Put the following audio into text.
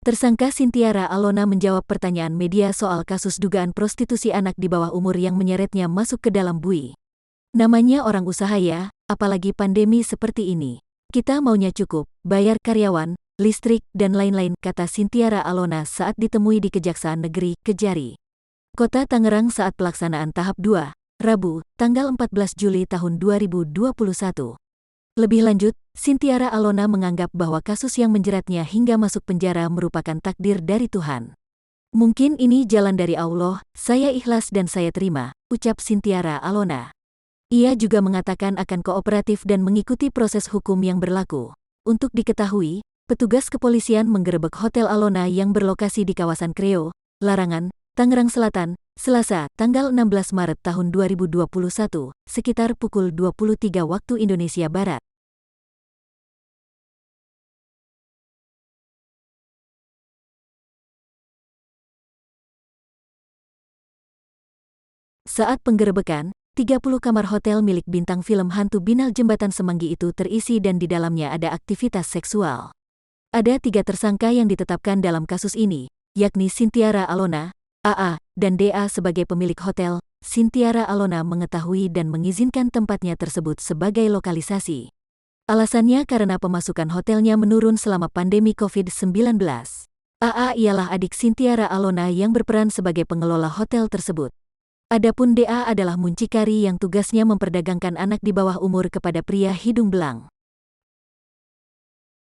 Tersangka Sintiara Alona menjawab pertanyaan media soal kasus dugaan prostitusi anak di bawah umur yang menyeretnya masuk ke dalam bui. Namanya orang usaha ya, apalagi pandemi seperti ini. Kita maunya cukup, bayar karyawan, listrik, dan lain-lain, kata Sintiara Alona saat ditemui di Kejaksaan Negeri Kejari, Kota Tangerang saat pelaksanaan tahap 2, Rabu, tanggal 14 Juli tahun 2021. Lebih lanjut, Sintiara Alona menganggap bahwa kasus yang menjeratnya hingga masuk penjara merupakan takdir dari Tuhan. Mungkin ini jalan dari Allah, saya ikhlas dan saya terima, ucap Sintiara Alona. Ia juga mengatakan akan kooperatif dan mengikuti proses hukum yang berlaku. Untuk diketahui, petugas kepolisian menggerebek Hotel Alona yang berlokasi di kawasan Kreo, Larangan, Tangerang Selatan, Selasa, tanggal 16 Maret tahun 2021, sekitar pukul 23 waktu Indonesia Barat. Saat penggerebekan, 30 kamar hotel milik bintang film hantu Binal Jembatan Semanggi itu terisi dan di dalamnya ada aktivitas seksual. Ada 3 tersangka yang ditetapkan dalam kasus ini, yakni Sintiara Alona, AA, dan DA sebagai pemilik hotel. Sintiara Alona mengetahui dan mengizinkan tempatnya tersebut sebagai lokalisasi. Alasannya karena pemasukan hotelnya menurun selama pandemi COVID-19. AA ialah adik Sintiara Alona yang berperan sebagai pengelola hotel tersebut. Adapun DA adalah muncikari yang tugasnya memperdagangkan anak di bawah umur kepada pria hidung belang.